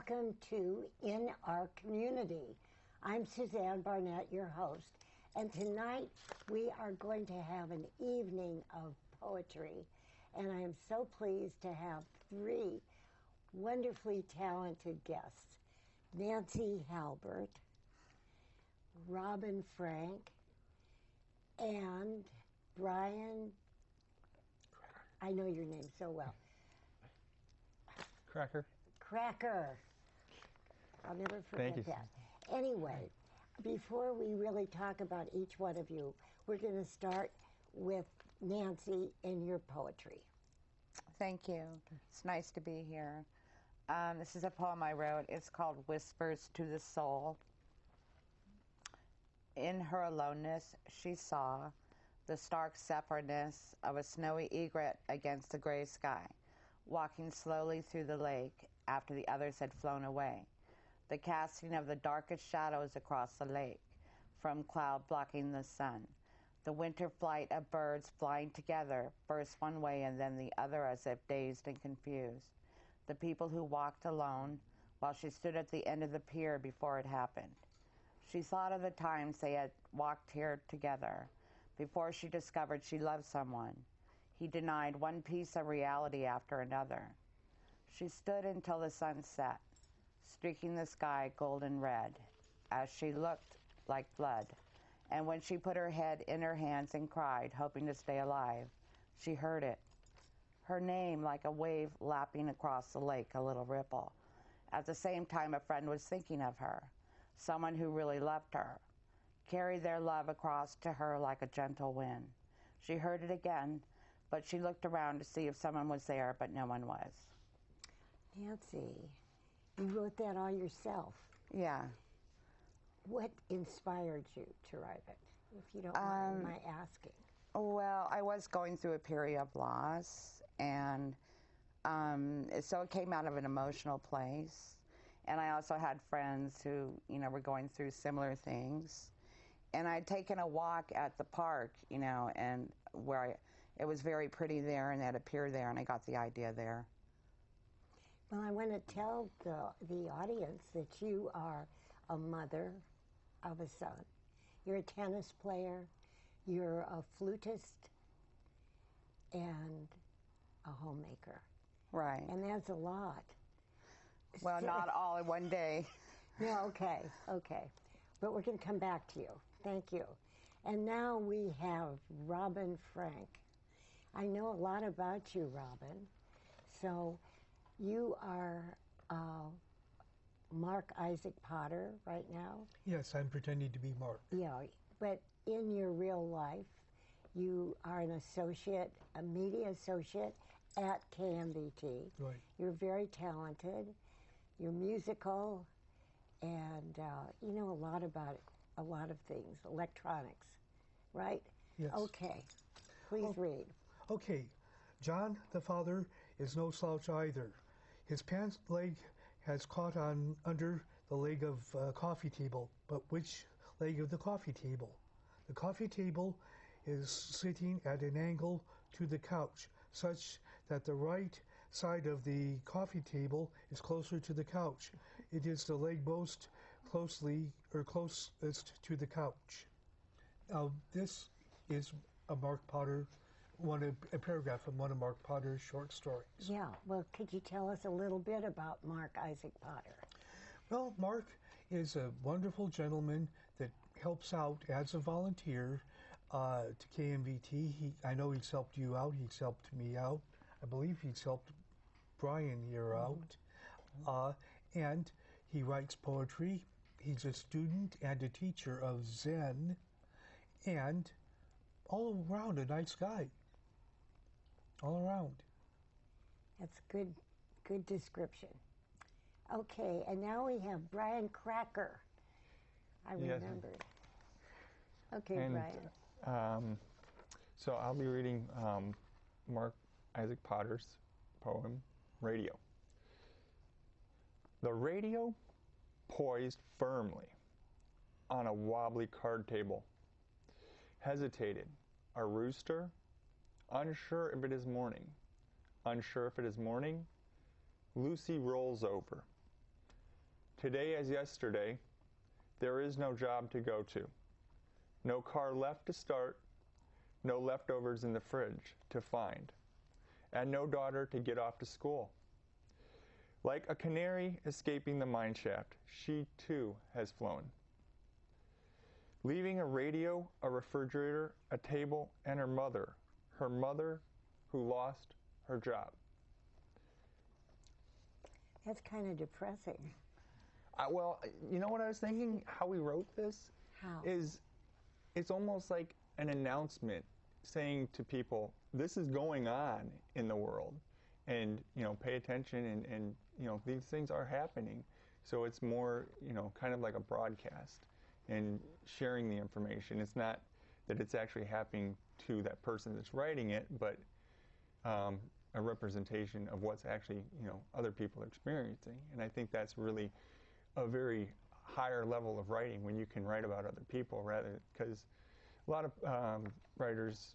welcome to In Our Community. I'm Suzanne Barnett, your host, and tonight we are going to have an evening of poetry, and I am so pleased to have three wonderfully talented guests: Nancy Halbert, Robin Frank, and Brian. I know your name so well. Kraker. I'll never forget that. Anyway, before we really talk about each one of you, we're going to start with Nancy and your poetry. Thank you. It's nice to be here. This is a poem I wrote. It's called Whispers to the Soul. In her aloneness, she saw the stark separateness of a snowy egret against the gray sky, walking slowly through the lake after the others had flown away. The casting of the darkest shadows across the lake, from cloud blocking the sun. The winter flight of birds flying together, first one way and then the other, as if dazed and confused. The people who walked alone, while she stood at the end of the pier before it happened. She thought of the times they had walked here together, before she discovered she loved someone. He denied one piece of reality after another. She stood until the sun set, streaking the sky golden red, as she looked like blood. And when she put her head in her hands and cried, hoping to stay alive, she heard it. Her name like a wave lapping across the lake, a little ripple. At the same time, a friend was thinking of her, someone who really loved her, carried their love across to her like a gentle wind. She heard it again, but she looked around to see if someone was there, but no one was. Nancy, you wrote that all yourself. Yeah. What inspired you to write it, if you don't mind my asking? Well, I was going through a period of loss, and so it came out of an emotional place. And I also had friends who, were going through similar things. And I'd taken a walk at the park, and it was very pretty there, and they had a pier there, and I got the idea there. Well, I want to tell the audience that you are a mother of a son. You're a tennis player, you're a flutist, and a homemaker. Right. And that's a lot. Well, not all in one day. No, okay. But we're going to come back to you. Thank you. And now we have Robin Frank. I know a lot about you, Robin. So you are Mark Isaac Potter right now? Yes, I'm pretending to be Mark. Yeah, but in your real life, you are an associate, a media associate at KMVT. Right. You're very talented. You're musical, and you know a lot about a lot of things, electronics, right? Yes. Okay, please read. Okay, John, the father, is no slouch either. His pants leg has caught on under the leg of a coffee table, but which leg of the coffee table? The coffee table is sitting at an angle to the couch, such that the right side of the coffee table is closer to the couch. It is the leg most closest to the couch. Now, this is a Mark Potter, a paragraph from one of Mark Potter's short stories. Yeah, well, could you tell us a little bit about Mark Isaac Potter? Well, Mark is a wonderful gentleman that helps out as a volunteer to KMVT. I know he's helped you out. He's helped me out. I believe he's helped Brian here out. And he writes poetry. He's a student and a teacher of Zen, and all around a nice guy. All around. That's good description. Okay, and now we have Brian Kraker. I remembered. Okay, and, Brian. So I'll be reading Mark Isaac Potter's poem, Radio. The radio, poised firmly on a wobbly card table, hesitated, a rooster, unsure if it is morning. Unsure if it is morning, Lucy rolls over, Today as yesterday, there is no job to go to, no car left to start, no leftovers in the fridge to find, and no daughter to get off to school. Like a canary escaping the mine shaft, she too has flown, leaving a radio, a refrigerator, a table, and her mother who lost her job. That's kind of depressing. Well, you know what I was thinking? How we wrote this? How? Is it's almost like an announcement saying to people, this is going on in the world, and pay attention, and these things are happening. So it's more kind of like a broadcast and sharing the information. It's not that it's actually happening to that person that's writing it, but a representation of what's actually other people are experiencing. And I think that's really a very higher level of writing when you can write about other people, rather, because a lot of writers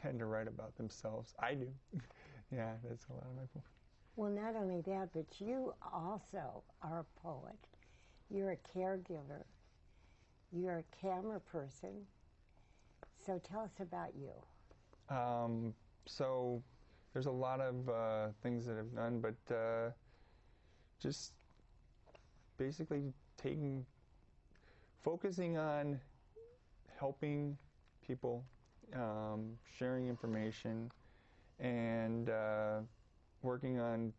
tend to write about themselves. I do. Yeah, that's a lot of my poems. Well, not only that, but you also are a poet. You're a caregiver. You're a camera person. So tell us about you. So there's a lot of things that I've done, but just basically focusing on helping people, sharing information, and working on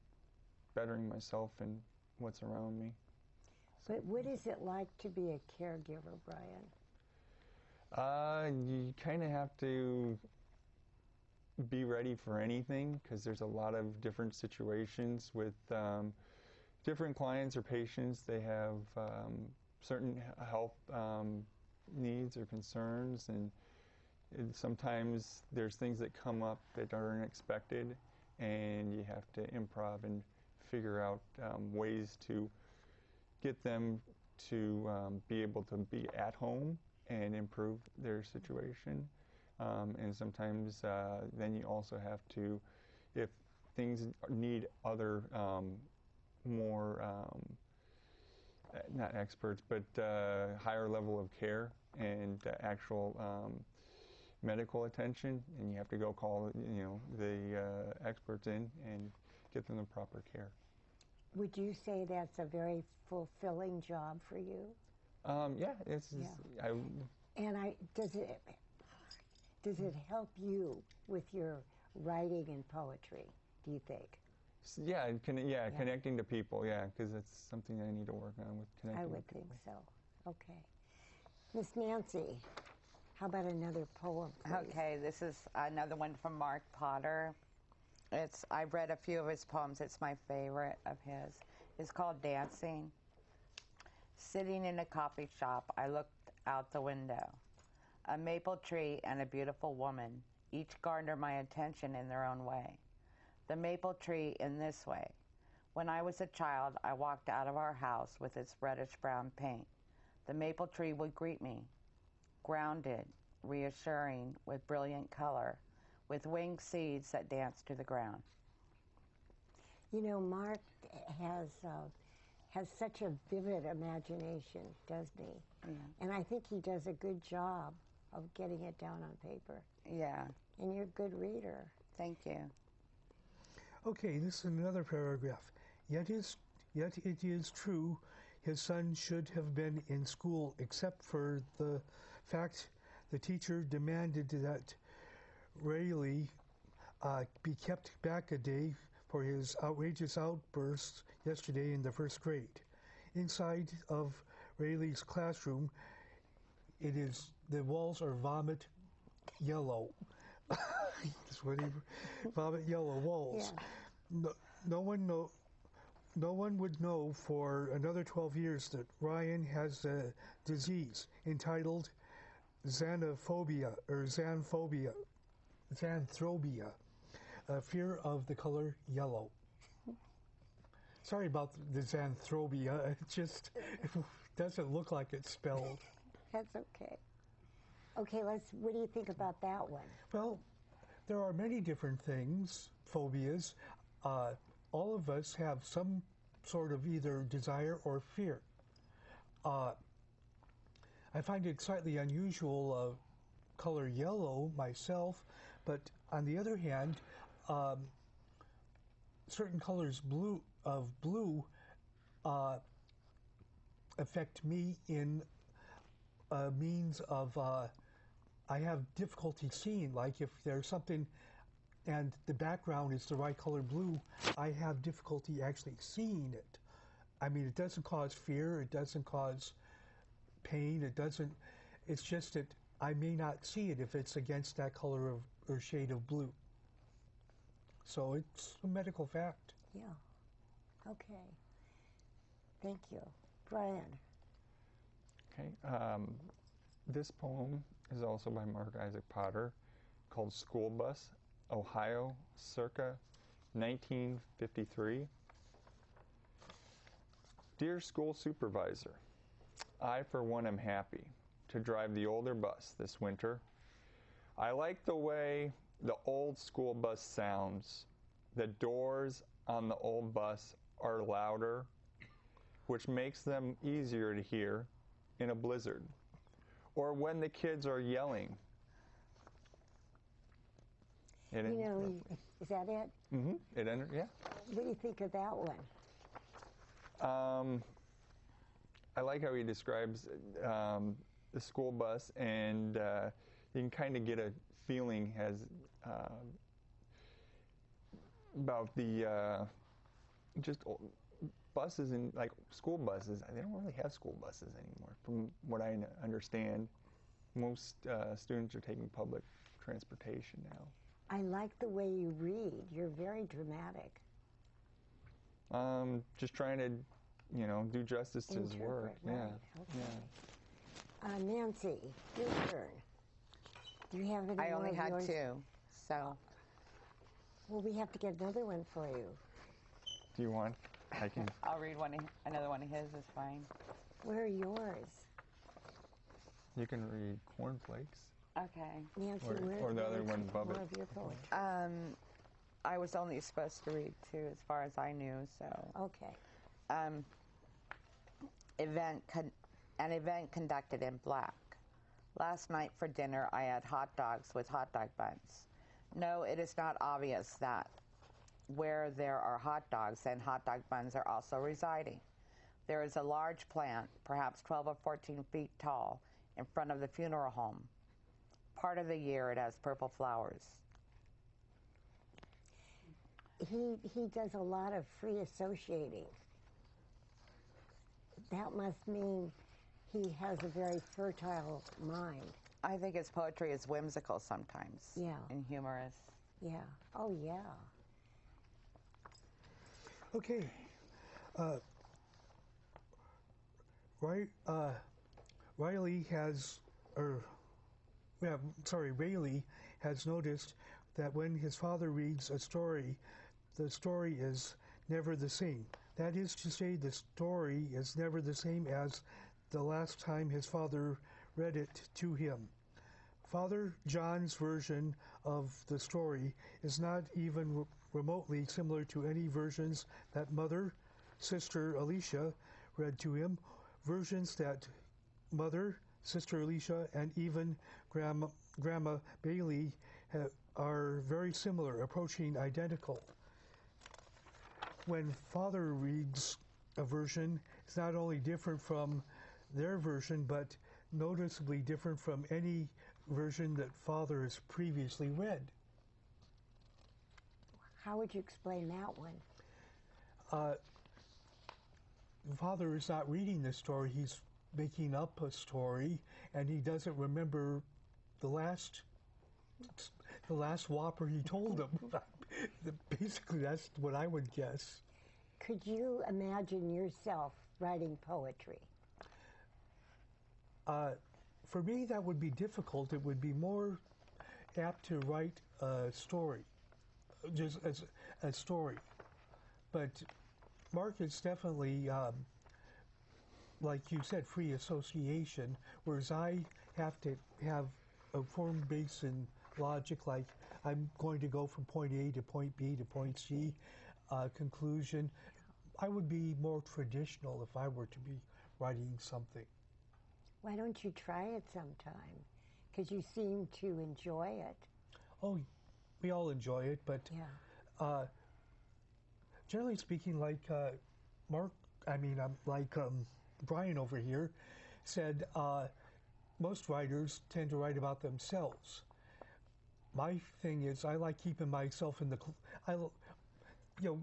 bettering myself and what's around me. But what is it like to be a caregiver, Brian? You kind of have to be ready for anything, because there's a lot of different situations with different clients or patients. They have certain health needs or concerns, and sometimes there's things that come up that are unexpected, and you have to improv and figure out ways to get them to be able to be at home and improve their situation. And sometimes then you also have to, if things need other more, not experts, but higher level of care and actual medical attention, and you have to go call the experts in and get them the proper care. Would you say that's a very fulfilling job for you? Yeah, it's. Yeah. Does it help you with your writing and poetry, do you think? Yeah, connecting to people, because it's something I need to work on with connecting. I would to people. think so. Okay. Miss Nancy, how about another poem, please? Okay, this is another one from Mark Potter. I've read a few of his poems. It's my favorite of his. It's called Dancing. Sitting in a coffee shop, I looked out the window. A maple tree and a beautiful woman, each garner my attention in their own way. The maple tree in this way. When I was a child, I walked out of our house with its reddish-brown paint. The maple tree would greet me, grounded, reassuring, with brilliant color, with winged seeds that danced to the ground. Mark has such a vivid imagination, doesn't he? Yeah. And I think he does a good job of getting it down on paper. Yeah. And you're a good reader. Thank you. Okay, this is another paragraph. Yet it is true his son should have been in school, except for the fact the teacher demanded that Rayleigh be kept back a day for his outrageous outbursts yesterday in the first grade. Inside of Rayleigh's classroom, the walls are vomit yellow. Vomit yellow walls. Yeah. No one would know for another 12 years that Ryan has a disease entitled xanthrophobia, a fear of the color yellow. Sorry about the xanthrophobia. It doesn't look like it's spelled. That's okay. Okay, what do you think about that one? Well, there are many different things, phobias. All of us have some sort of either desire or fear. I find it slightly unusual color yellow myself, but on the other hand, certain colors of blue affect me in means of I have difficulty seeing. Like if there's something and the background is the right color blue, I have difficulty actually seeing it. I mean, it doesn't cause fear, it doesn't cause pain, it's just that I may not see it if it's against that color or shade of blue. So it's a medical fact. Yeah. Okay. Thank you. Brian. Okay. This poem is also by Mark Isaac Potter, called School Bus, Ohio, circa 1953. Dear School Supervisor, I for one am happy to drive the older bus this winter. I like the way the old school bus sounds. The doors on the old bus are louder, which makes them easier to hear in a blizzard, or when the kids are yelling. Is that it? Mm-hmm. Yeah. What do you think of that one? I like how he describes the school bus, and you can kind of get a feeling about the just buses and like school buses. They don't really have school buses anymore, from what I understand. Most students are taking public transportation now. I like the way you read. You're very dramatic. Just trying to, do justice to his work. Right. Yeah. Okay. Yeah. Nancy, your turn. Do you have any more I only of had yours? 2, so. Well, we have to get another one for you. Do you want? I can. I'll read another one of his is fine. Where are yours? You can read Cornflakes. Okay. Nancy, or the other one above more it. of your poetry? I was only supposed to read 2 as far as I knew, so. Okay. An event conducted in black. Last night for dinner, I had hot dogs with hot dog buns. No, it is not obvious that where there are hot dogs, then hot dog buns are also residing. There is a large plant, perhaps 12 or 14 feet tall, in front of the funeral home. Part of the year it has purple flowers. He does a lot of free associating. That must mean he has a very fertile mind. I think his poetry is whimsical sometimes. Yeah. And humorous. Yeah. Oh, yeah. Okay. Rayleigh has noticed that when his father reads a story, the story is never the same. That is to say, the story is never the same as the last time his father read it to him. Father John's version of the story is not even remotely similar to any versions that Mother, Sister Alicia read to him, versions that Mother, Sister Alicia, and even Grandma Bailey are very similar, approaching identical. When Father reads a version, it's not only different from their version, but noticeably different from any version that Father has previously read. How would you explain that one? Father is not reading the story, he's making up a story, and he doesn't remember the last Whopper he told him. Basically, that's what I would guess. Could you imagine yourself writing poetry? For me, that would be difficult. It would be more apt to write a story, just as a story. But Mark is definitely, like you said, free association, whereas I have to have a form based in logic, like I'm going to go from point A to point B to point C, conclusion. I would be more traditional if I were to be writing something. Why don't you try it sometime? Because you seem to enjoy it. Oh, we all enjoy it, but Yeah. Generally speaking, like Brian over here said, most writers tend to write about themselves. My thing is, I like keeping myself in the.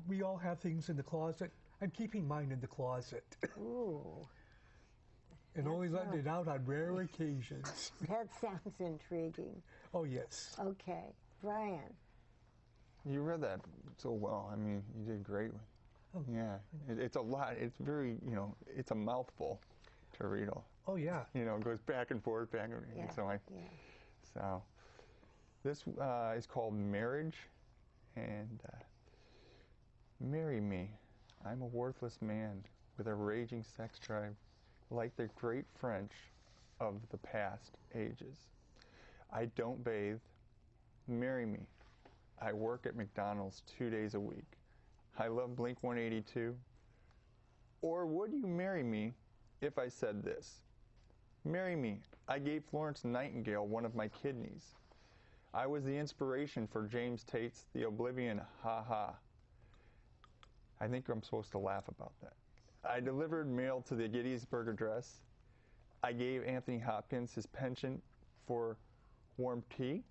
We all have things in the closet. I'm keeping mine in the closet. Ooh. And only letting it out on rare occasions. That sounds intriguing. Oh, yes. Okay. Brian. You read that so well. I mean, you did great with it. Oh. Yeah. It's a lot. It's very, it's a mouthful to read all. Oh, yeah. It goes back and forth, back and forth. Yeah. So this is called Marriage. And marry me. I'm a worthless man with a raging sex drive, like the great French of the past ages. I don't bathe. Marry me. I work at McDonald's 2 days a week. I love Blink 182. Or would you marry me if I said this? Marry me. I gave Florence Nightingale one of my kidneys. I was the inspiration for James Tate's The Oblivion Ha Ha. I think I'm supposed to laugh about that. I delivered mail to the Gettysburg Address. I gave Anthony Hopkins his penchant for warm tea.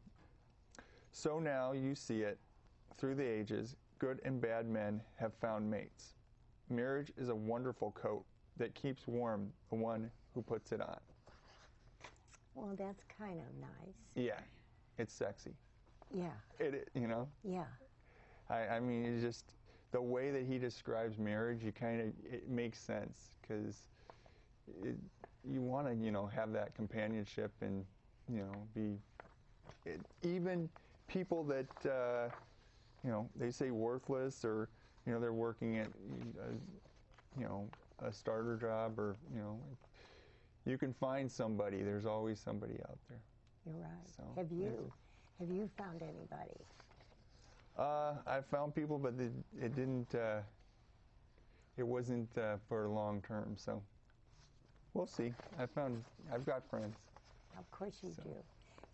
So now you see it, through the ages, good and bad men have found mates. Marriage is a wonderful coat that keeps warm the one who puts it on. Well, that's kind of nice. Yeah, it's sexy. Yeah. Yeah. I mean, it's just the way that he describes marriage, it makes sense, because you want to, have that companionship and, even people that, they say worthless, or, they're working at, a starter job, or, you can find somebody. There's always somebody out there. You're right. So, Have you found anybody? I found people, but it didn't. It wasn't for long term. So we'll see. I've got friends. Of course you do.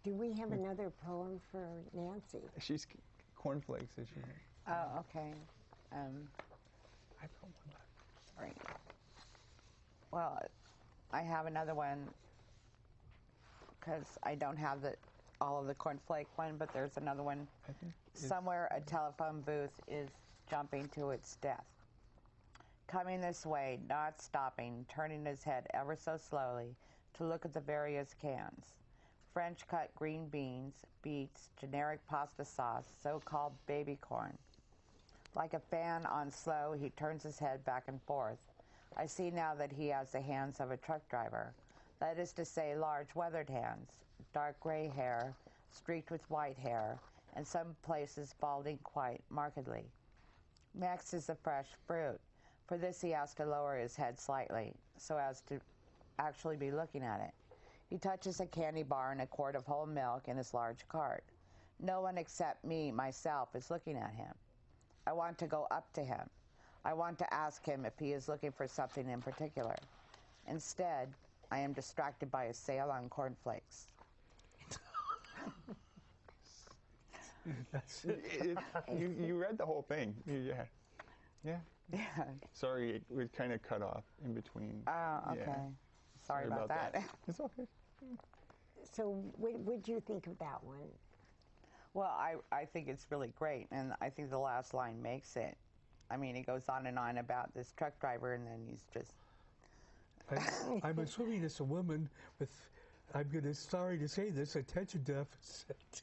Do we have another poem for Nancy? She's cornflakes, is she? Oh, okay. I've got one left. Sorry. Well, I have another one because I don't have all of the cornflake one, but there's another one. I think Somewhere a telephone booth is jumping to its death. Coming this way, not stopping, turning his head ever so slowly to look at the various cans. French cut green beans, beets, generic pasta sauce, so-called baby corn. Like a fan on slow, he turns his head back and forth. I see now that he has the hands of a truck driver. That is to say, large weathered hands, dark gray hair, streaked with white hair, and some places balding quite markedly. Next is the fresh fruit. For this he has to lower his head slightly, so as to actually be looking at it. He touches a candy bar and a quart of whole milk in his large cart. No one except me, myself, is looking at him. I want to go up to him. I want to ask him if he is looking for something in particular. Instead, I am distracted by a sale on cornflakes. You read the whole thing. Yeah. Sorry, it kind of cut off in between. Oh, okay. Yeah. Sorry about that. It's okay. So what would you think of that one? Well, I think it's really great, and I think the last line makes it. I mean, it goes on and on about this truck driver, and then he's just... I'm assuming it's a woman with, sorry to say this, attention deficit.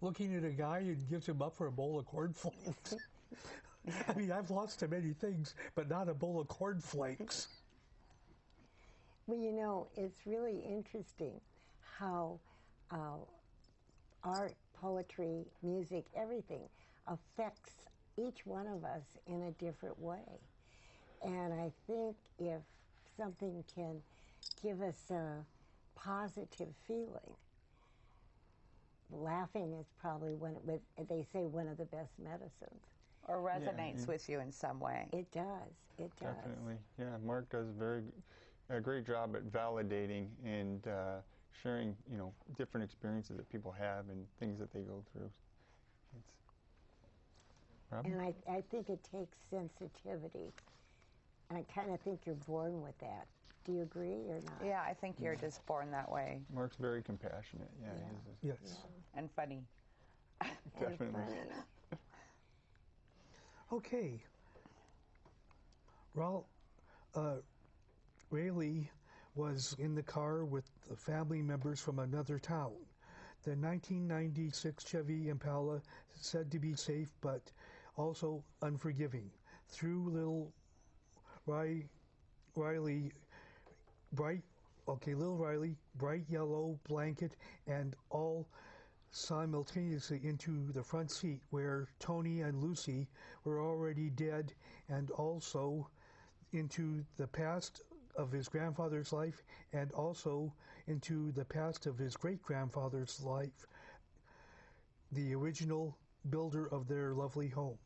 Looking at a guy and gives him up for a bowl of cornflakes. I mean, I've lost to many things, but not a bowl of cornflakes. Well, it's really interesting how art, poetry, music, everything affects each one of us in a different way. And I think if something can give us a positive feeling, laughing is probably they say one of the best medicines. or resonates with you in some way. It does. It does. Definitely. Yeah, Mark does a great job at validating and sharing, different experiences that people have and things that they go through. And I think it takes sensitivity. And I kind of think you're born with that. Do you agree or not? Yeah, I think you're just born that way. Mark's very compassionate. Yeah. Yes. And funny. Definitely. And funny. Okay. Rayleigh was in the car with the family members from another town. The 1996 Chevy Impala, said to be safe but also unforgiving, threw little Riley, bright yellow blanket and all simultaneously into the front seat where Tony and Lucy were already dead, and also into the past of his grandfather's life and also into the past of his great-grandfather's life, the original builder of their lovely home.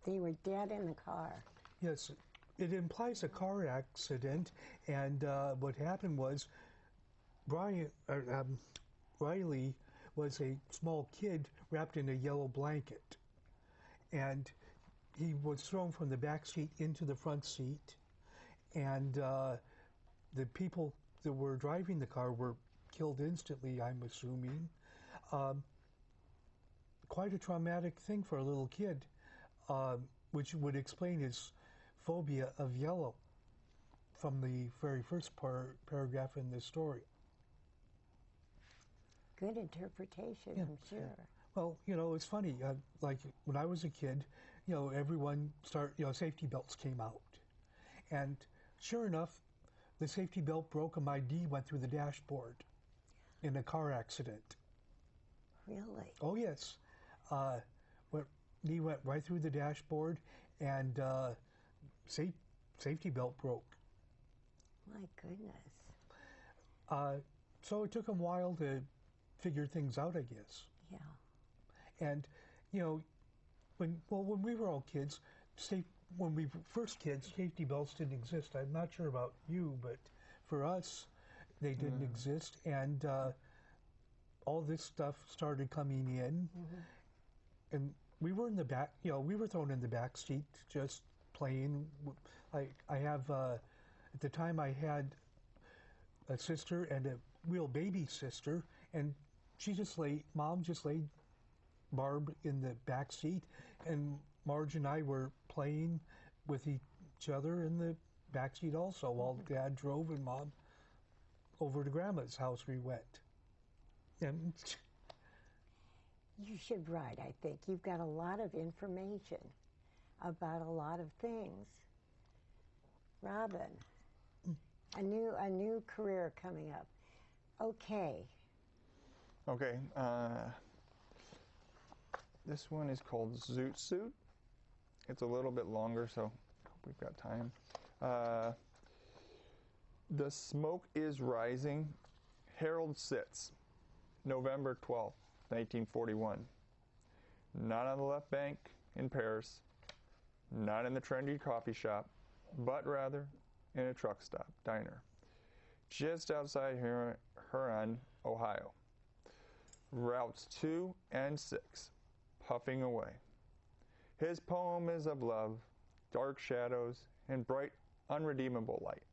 They were dead in the car. Yes, it implies a car accident, and what happened was Riley was a small kid wrapped in a yellow blanket, and he was thrown from the back seat into the front seat, and the people that were driving the car were killed instantly, I'm assuming. Quite a traumatic thing for a little kid, which would explain his phobia of yellow from the very first paragraph in this story. Good interpretation, I'm sure. Well, it's funny. Like when I was a kid, everyone safety belts came out. And sure enough, the safety belt broke and my knee went through the dashboard in a car accident. Really? Oh, yes. Knee went right through the dashboard and safety belt broke. My goodness. So it took them a while to figure things out, I guess. Yeah. And, when we were all kids, when we were first kids, safety belts didn't exist. I'm not sure about you, but for us, they didn't exist. And all this stuff started coming in. And we were in the back, we were thrown in the back seat just playing. I have, at the time I had a sister and a real baby sister, and Mom just laid Barb in the back seat, and Marge and I were playing with each other in the back seat also, while Dad drove and Mom over to Grandma's house we went. And you should write, I think. You've got a lot of information about a lot of things. Robin, a new career coming up. Okay. Okay. This one is called Zoot Suit. It's a little bit longer, so I hope we've got time. The smoke is rising. Harold sits. November 12th, 1941. Not on the left bank in Paris, not in the trendy coffee shop, but rather in a truck stop diner, just outside Huron, Ohio. Routes 2 and 6, puffing away. His poem is of love, dark shadows, and bright, unredeemable light.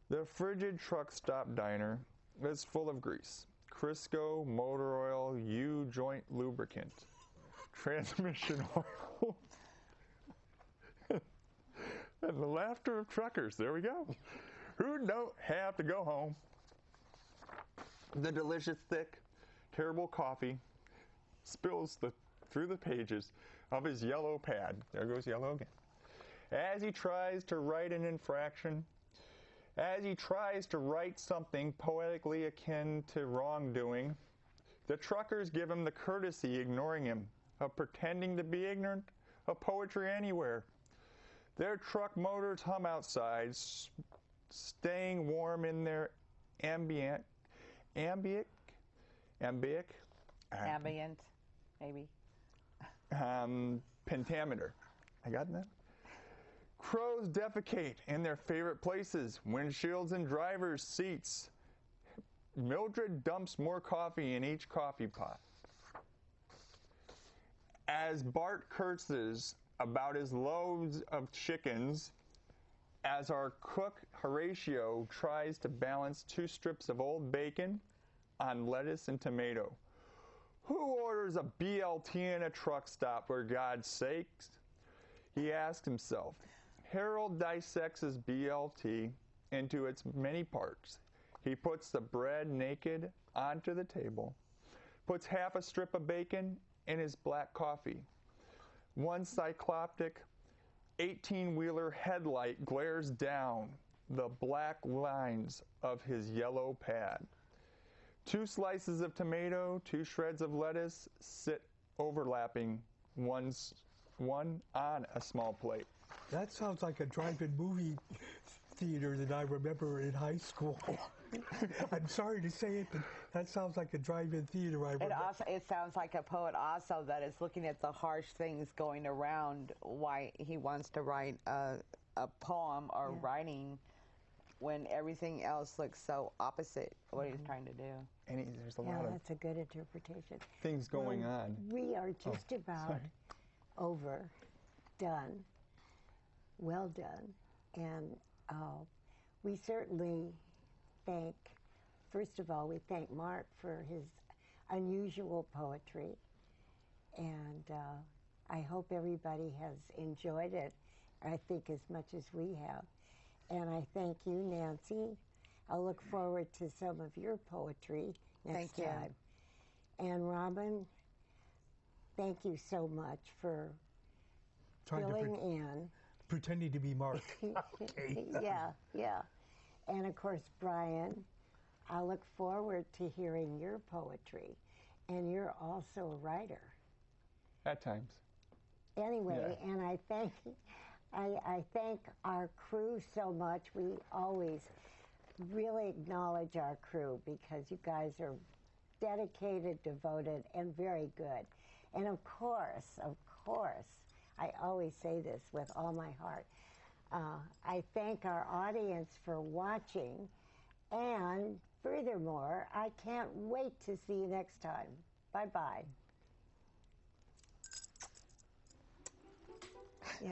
The frigid truck stop diner is full of grease, Crisco, motor oil, U-joint lubricant, transmission oil, and the laughter of truckers. There we go. Who don't have to go home? The delicious, thick, terrible coffee spills through the pages of his yellow pad. There goes yellow again. As he tries to write an infraction, as he tries to write something poetically akin to wrongdoing, the truckers give him the courtesy, ignoring him, of pretending to be ignorant of poetry anywhere. Their truck motors hum outside, staying warm in their ambient, Ambient, maybe. pentameter. I got that? Crows defecate in their favorite places, windshields and driver's seats. Mildred dumps more coffee in each coffee pot. As Bart curses about his loaves of chickens, as our cook Horatio tries to balance 2 strips of old bacon on lettuce and tomato. Who orders a BLT in a truck stop, for God's sakes? He asks himself. Harold dissects his BLT into its many parts. He puts the bread naked onto the table, puts half a strip of bacon in his black coffee. One cycloptic 18-wheeler headlight glares down the black lines of his yellow pad. 2 slices of tomato, 2 shreds of lettuce sit overlapping, one on a small plate. That sounds like a drive-in movie theater that I remember in high school. I'm sorry to say it, but that sounds like a drive-in theater I remember. It sounds like a poet also that is looking at the harsh things going around, why he wants to write a poem or writing when everything else looks so opposite what he's trying to do. And there's a lot of that's a good interpretation. things going on. We are just about done. Well done. And we certainly first of all, we thank Mark for his unusual poetry. And I hope everybody has enjoyed it, I think, as much as we have. And I thank you, Nancy. I'll look forward to some of your poetry next time. And Robin, thank you so much for filling in. Pretending to be Mark. Okay. Yeah. And of course, Brian, I look forward to hearing your poetry. And you're also a writer. At times. Anyway, and I thank our crew so much. We always really acknowledge our crew because you guys are dedicated, devoted, and very good. And of course, I always say this with all my heart. I thank our audience for watching, and furthermore, I can't wait to see you next time. Bye-bye. Yeah.